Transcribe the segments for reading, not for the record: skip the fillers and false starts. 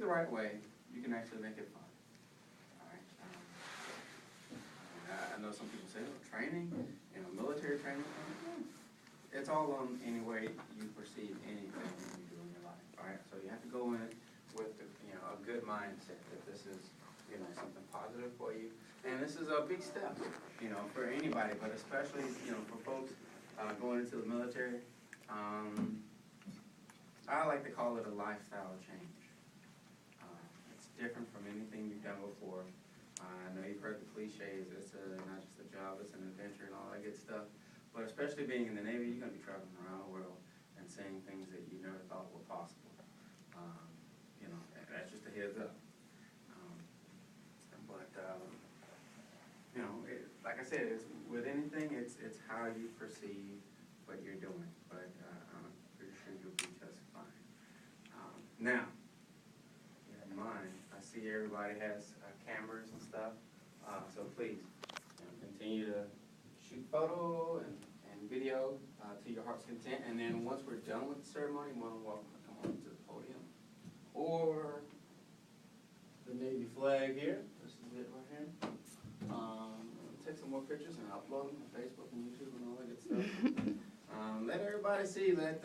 the right way, you can actually make it fun. All right. I know some people say, oh, training, military training. It's all on any way you perceive anything you do in your life. All right. So you have to go in it with a good mindset that this is something positive for you, and this is a big step for anybody, but especially for folks going into the military. I like to call it a lifestyle change. It's different from anything you've done before. I know you've heard the cliches. It's not just a job, it's an adventure and all that good stuff. But especially being in the Navy, you're going to be traveling around the world and seeing things that you never thought were possible. That's just a heads up. Like I said, it's with anything, it's how you perceive what you're doing. But I'm pretty sure you'll be just fine. Now, in mind, I see everybody has cameras and stuff, so please continue to shoot photo and video to your heart's content. And then once we're done with the ceremony, you're more than welcome to come on to the podium. Or the Navy flag here. This is it right here. Take some more pictures and upload them to Facebook and YouTube and all that good stuff. Let everybody see. Let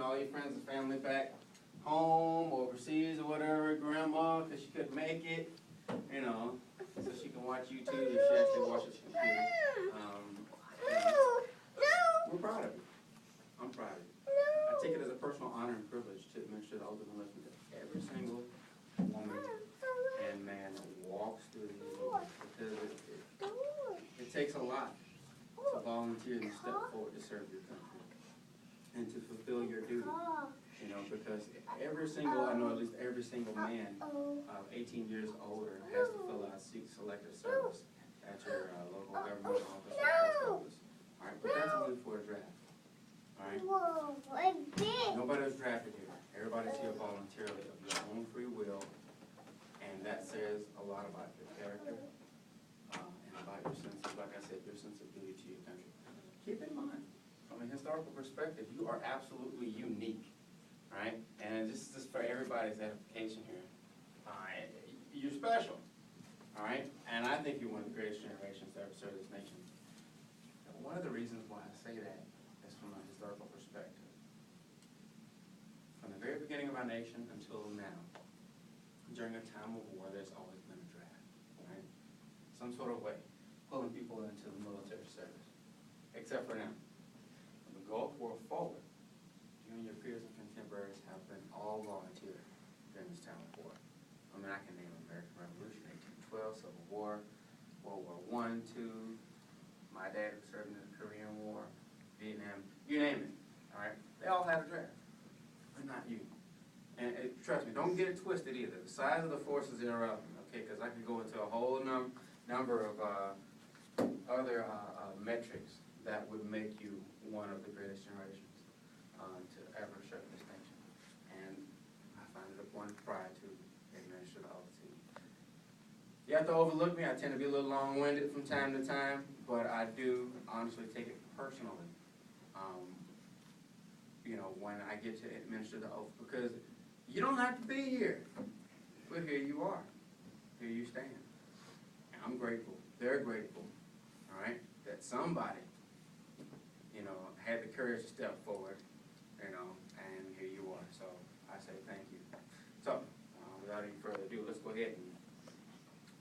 all your friends and family back home or overseas or whatever. Grandma, because she couldn't make it, so she can watch YouTube if she actually watches computer. We're proud of you. I'm proud of you. I take it as a personal honor and privilege to administer the oath of enlistment to every single woman and man that walks through these doors, because it takes a lot to volunteer and step forward to serve your country and to fulfill your duty. Because I know at least every single man of 18 years older has to fill out selective service at your local government office or post office. All right, but that's only for a draft. All right? Nobody was drafted here. Everybody's here voluntarily of your own free will, and that says a lot about your character and about your sense of, like I said, your sense of duty to your country. Keep in mind, from a historical perspective, you are absolutely unique. Right? And this is just for everybody's edification here. You're special. All right? And I think you're one of the greatest generations to ever serve this nation. And one of the reasons why I say that is from a historical perspective. From the very beginning of our nation until now, during a time of war, there's always been a draft. Right? Some sort of way, pulling people into the military service. Except for now. From the Gulf War forward, you and your peers and contemporaries have been all volunteer during this time of war. I mean, I can name American Revolution, 1812, Civil War, World War I, II, my dad was serving in the Korean War, Vietnam, you name it, all right? They all had a draft, but not you. And trust me, don't get it twisted either. The size of the force is irrelevant, okay? Because I could go into a whole number of other metrics that would make you one of the greatest generations to ever serve this nation. And I find it a point of pride to administer the oath to you. You have to overlook me. I tend to be a little long-winded from time to time, but I do honestly take it personally when I get to administer the oath, because you don't have to be here, but here you are. Here you stand. And I'm grateful. They're grateful, all right, that somebody had the courage to step forward, and here you are. So I say thank you. So without any further ado, let's go ahead and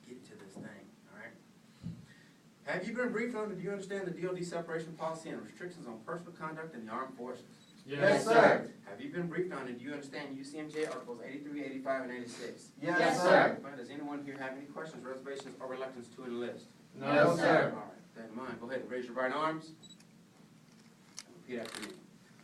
get to this thing, all right? Have you been briefed on, do you understand the DoD separation policy and restrictions on personal conduct in the armed forces? Yes, sir. Have you been briefed on it? Do you understand UCMJ Articles 83, 85, and 86? Yes, sir. Does anyone here have any questions, reservations, or reluctance to enlist? No, sir. All right, that in mind, go ahead and raise your right arms. Repeat after me.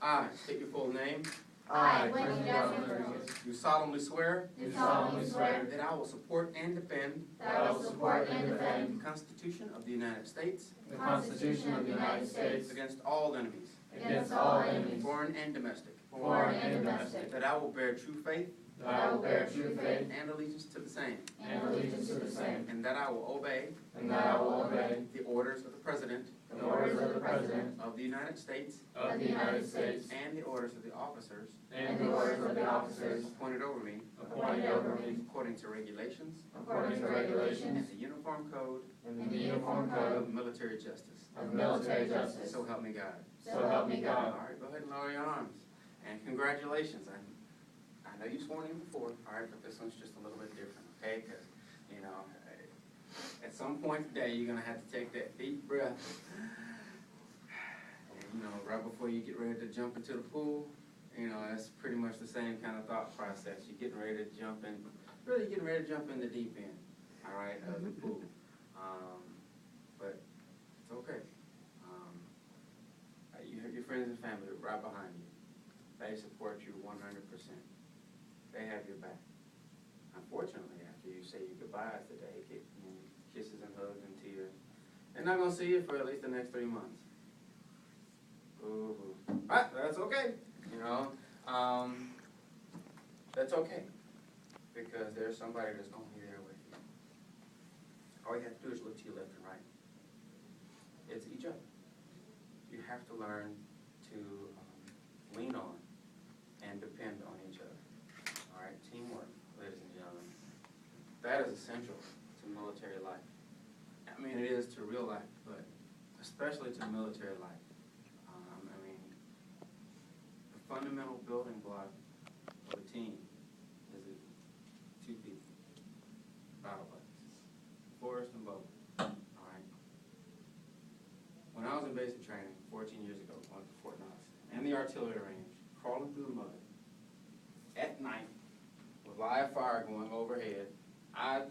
I state your full name. I, Quentin Johnson Rodriguez, Do solemnly swear do solemnly swear that I will support and defend that I will support and defend the Constitution of the United States the Constitution of the United States against all enemies, against all enemies, foreign and domestic, foreign and domestic, that I will bear true faith that I will bear true faith and allegiance to the same, and allegiance to the same, and that I will obey and that I will obey the orders of the President the orders of the President of the United States of the United States and the orders of the officers and the orders of the officers appointed over me appointed over me according to regulations according to and regulations the Uniform Code and the Uniform Code of Military Justice. of Military Justice. So help me God. So help me All God. right, go ahead and lower your arms. And congratulations. I know you've sworn in before, all right, but this one's just a little bit different, okay? Because, you know, at some point today, you're going to have to take that deep breath. And, you know, right before you get ready to jump into the pool, you know, that's pretty much the same kind of thought process. You're getting ready to jump in, really getting ready to jump in the deep end, all right, of the pool. But it's okay. You have your friends and family right behind you. They support you 100%. They have your back. Unfortunately, after you say your goodbyes today, get kisses and hugs and tears, they're not going to see you for at least the next 3 months. Ooh. But that's okay. You know, that's okay, because there's somebody that's going to be there with you. All you have to do is look to your left and right. It's each other. You have to learn to lean on and depend on each other. All right, teamwork, ladies and gentlemen. That is essential to military life. I mean, it is to real life, but especially to military life. I mean, the fundamental building block of a team is two people, battle buddies, Forrest and Bubba. All right. When I was in basic training 14 years ago, going to Fort Knox, and the artillery range, crawling through the mud at night with live fire going overhead, I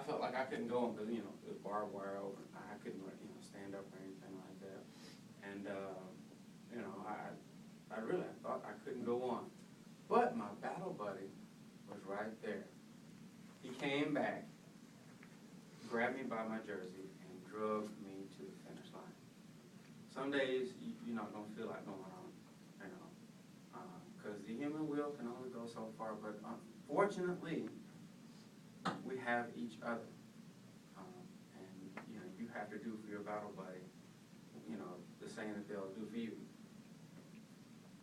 felt like I couldn't go on because, you know, it was barbed wire over. I couldn't, you know, stand up or anything like that. And, you know, I really thought I couldn't go on. But my battle buddy was right there. He came back, grabbed me by my jersey, and drug me to the finish line. Some days you're not going to feel like going on, you know, because the human will can only go so far. But unfortunately, we have each other, and you know, you have to do for your battle buddy, you know, the same that they'll do for you.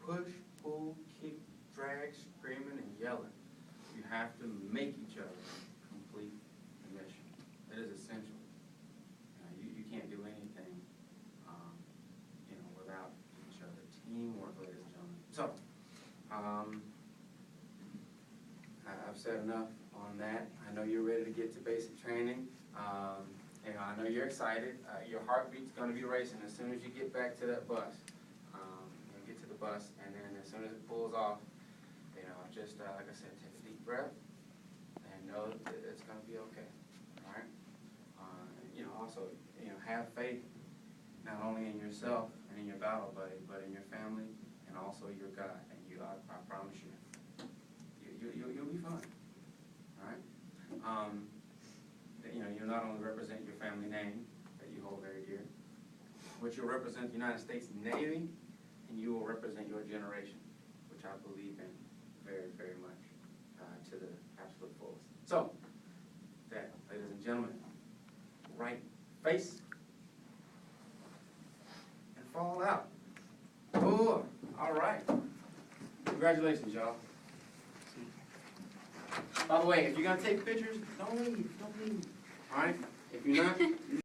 Push, pull, kick, drag, screaming, and yelling. You have to make each other complete the mission. That is essential. You can't do anything, you know, without each other. Teamwork, ladies and gentlemen. So, I've said enough on that. I know you're ready to get to basic training. You know, I know you're excited. Your heartbeat's going to be racing as soon as you get back to that bus. You get to the bus, and then as soon as it pulls off, you know, just like I said, take a deep breath and know that it's going to be okay. All right. You know, also, you know, have faith not only in yourself and in your battle buddy, but in your family and also your God. And I promise you, you'll be fine. All right. You know, you'll not only represent your family name that you hold very dear, but you'll represent the United States Navy, and you will represent your generation, which I believe in very, very much, to the absolute fullest. So, that, ladies and gentlemen, right face and fall out. Oh, all right. Congratulations, y'all. By the way, if you're going to take pictures, don't leave. All right? If you're not,